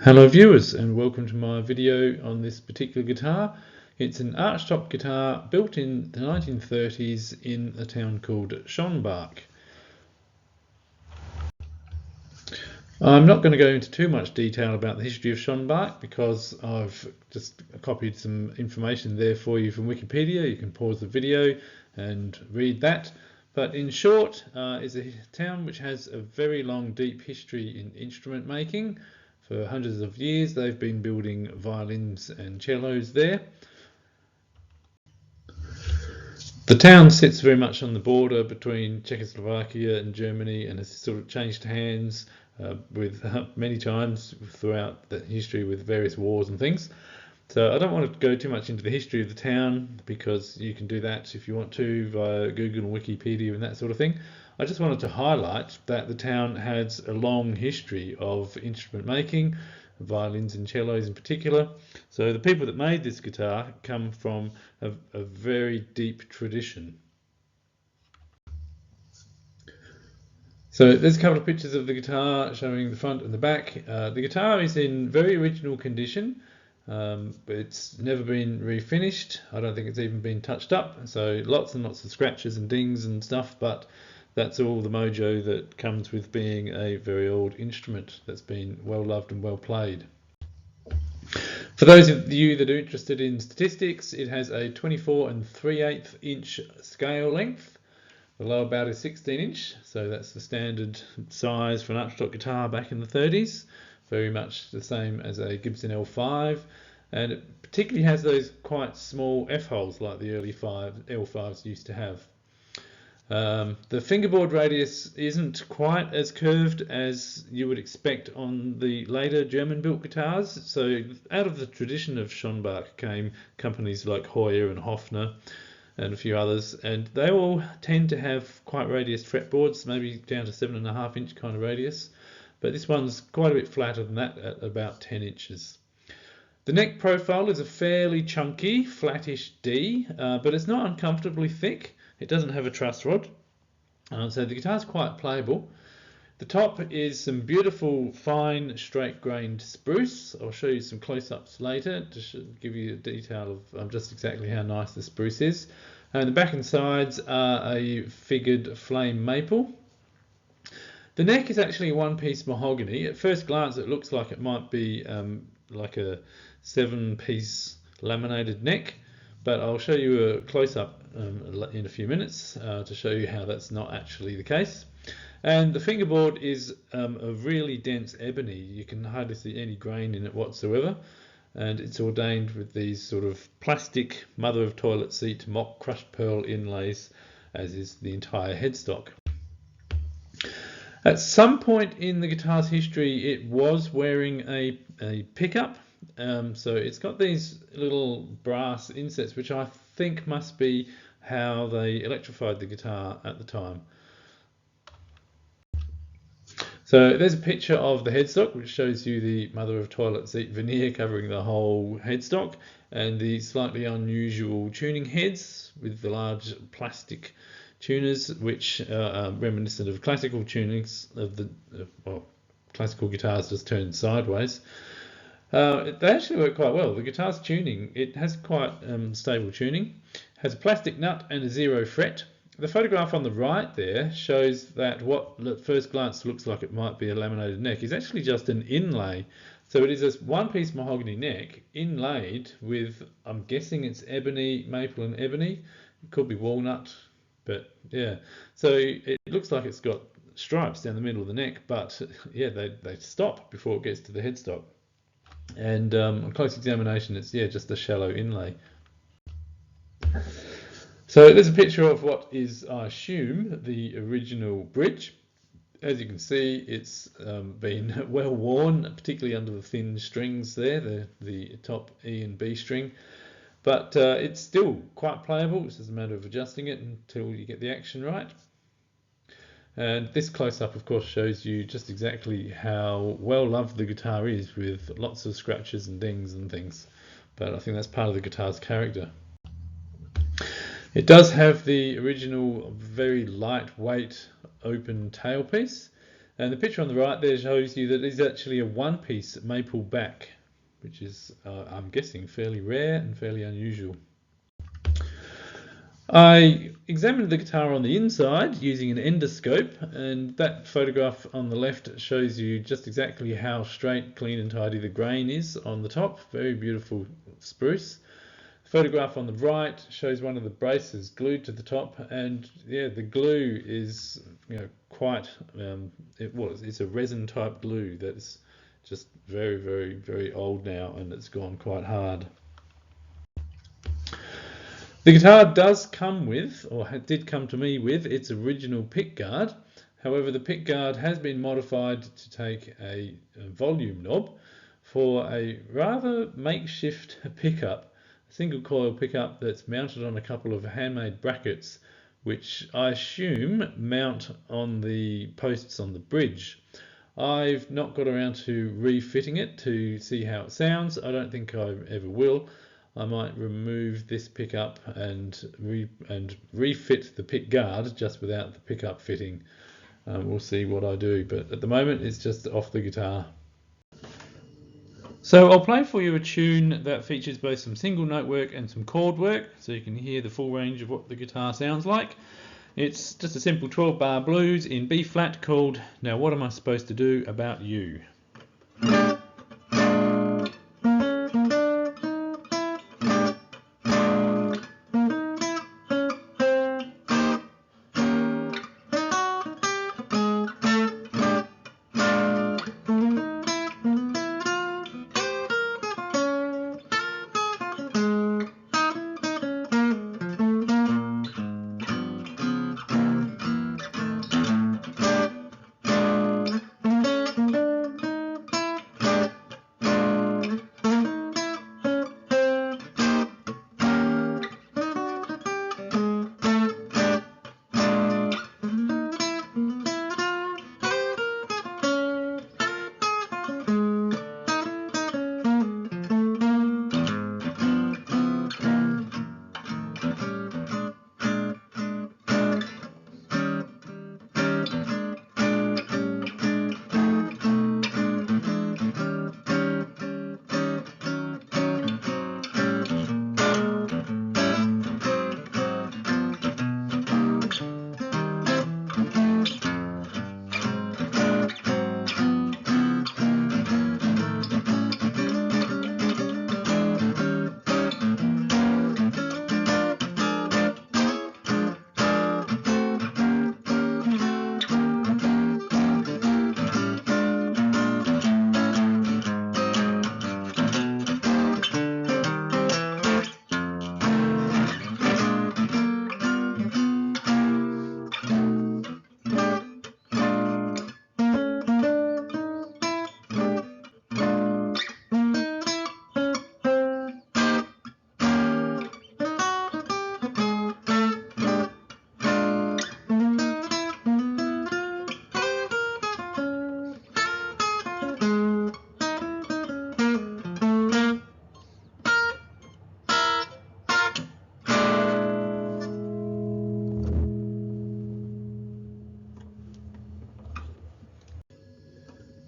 Hello viewers, and welcome to my video on this particular guitar. It's an Archtop guitar built in the 1930s in a town called Schönbach. I'm not going to go into too much detail about the history of Schönbach because I've just copied some information there for you from Wikipedia. You can pause the video and read that. But in short, it's a town which has a very long, deep history in instrument making. For hundreds of years, they've been building violins and cellos there. The town sits very much on the border between Czechoslovakia and Germany, and has sort of changed hands with many times throughout the history with various wars and things. So I don't want to go too much into the history of the town because you can do that if you want to via Google and Wikipedia and that sort of thing. I just wanted to highlight that the town has a long history of instrument making, violins and cellos in particular. So the people that made this guitar come from a very deep tradition. So there's a couple of pictures of the guitar showing the front and the back. The guitar is in very original condition. But it's never been refinished. I don't think it's even been touched up. So lots and lots of scratches and dings and stuff, but that's all the mojo that comes with being a very old instrument that's been well loved and well played. For those of you that are interested in statistics, it has a 24 3/8 inch scale length. The lower bout is 16 inch, so that's the standard size for an Archtop guitar back in the 30s. Very much the same as a Gibson L5, and it particularly has those quite small F-holes like the early L5s used to have. The fingerboard radius isn't quite as curved as you would expect on the later German-built guitars. So out of the tradition of Schönbach came companies like Hoyer and Hofner and a few others, and they all tend to have quite radius fretboards, maybe down to 7.5 inch kind of radius. But this one's quite a bit flatter than that at about 10 inches. The neck profile is a fairly chunky, flattish D, but it's not uncomfortably thick. It doesn't have a truss rod, so the guitar's quite playable. The top is some beautiful, fine, straight-grained spruce. I'll show you some close-ups later to give you a detail of just exactly how nice the spruce is. And the back and sides are a figured flame maple. The neck is actually one-piece mahogany. At first glance, it looks like it might be like a 7-piece laminated neck, but I'll show you a close-up in a few minutes to show you how that's not actually the case. And the fingerboard is a really dense ebony. You can hardly see any grain in it whatsoever, and it's ordained with these sort of plastic mother of toilet seat mock crushed pearl inlays, as is the entire headstock. At some point in the guitar's history, it was wearing a pickup, so it's got these little brass insets, which I think must be how they electrified the guitar at the time. So there's a picture of the headstock, which shows you the mother of toilet seat veneer covering the whole headstock, and the slightly unusual tuning heads with the large plastic tuners, which are reminiscent of classical tunings of the classical guitars just turned sideways. They actually work quite well. The guitar's tuning, it has quite stable tuning, has a plastic nut and a 0 fret. The photograph on the right there shows that what at first glance looks like it might be a laminated neck is actually just an inlay. So it is a one-piece mahogany neck inlaid with, I'm guessing it's ebony, maple and ebony. It could be walnut, but yeah. So it looks like it's got stripes down the middle of the neck, but yeah, they stop before it gets to the headstock. And on close examination, it's just a shallow inlay. So there's a picture of what is, I assume, the original bridge. As you can see, it's been well worn, particularly under the thin strings there, the top E and B string. But it's still quite playable. It's just a matter of adjusting it until you get the action right. And this close-up, of course, shows you just exactly how well loved the guitar is, with lots of scratches and dings and things. But I think that's part of the guitar's character. It does have the original very lightweight open tailpiece, And the picture on the right there shows you that it's actually a one-piece maple back, which is, I'm guessing, fairly rare and fairly unusual. I examined the guitar on the inside using an endoscope, and that photograph on the left shows you just exactly how straight, clean and tidy the grain is on the top. Very beautiful spruce. The photograph on the right shows one of the braces glued to the top, and yeah, the glue is quite, it's a resin type glue that's just very, very, very old now, and it's gone quite hard. The guitar does come with, or did come to me with, its original pickguard. However, the pickguard has been modified to take a volume knob for a rather makeshift pickup, a single coil pickup that's mounted on a couple of handmade brackets, which I assume mount on the posts on the bridge. I've not got around to refitting it to see how it sounds. I don't think I ever will. I might remove this pickup and refit the pick guard just without the pickup fitting. We'll see what I do, but at the moment it's just off the guitar. So I'll play for you a tune that features both some single note work and some chord work, so you can hear the full range of what the guitar sounds like. It's just a simple 12-bar blues in B flat called Now What Am I Supposed to Do About You?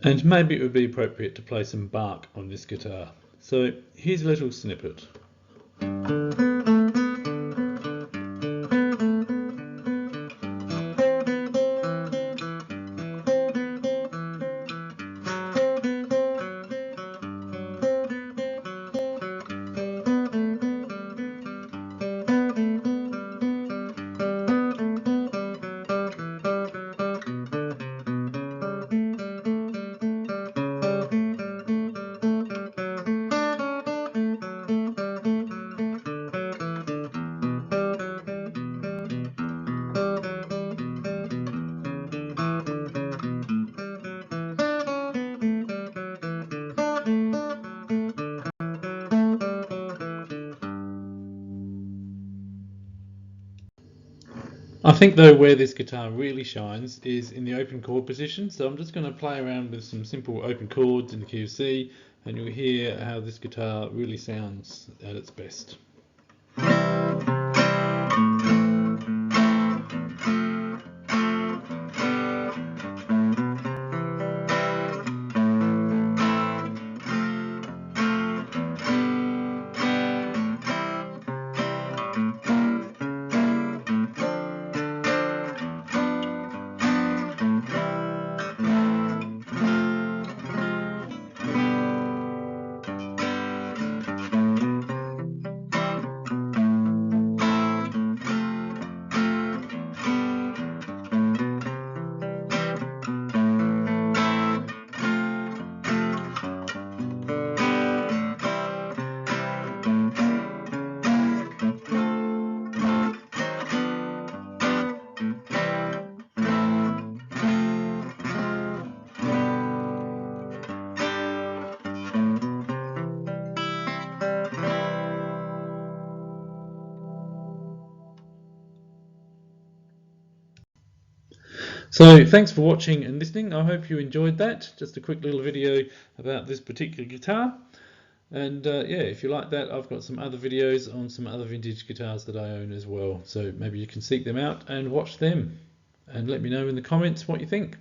And maybe it would be appropriate to play some bark on this guitar. So here's a little snippet. I think though where this guitar really shines is in the open chord position, so I'm just going to play around with some simple open chords in the key of C, and you'll hear how this guitar really sounds at its best. So thanks for watching and listening. I hope you enjoyed that. Just a quick little video about this particular guitar. And yeah, if you like that, I've got some other videos on some other vintage guitars that I own as well. So maybe you can seek them out and watch them. And let me know in the comments what you think.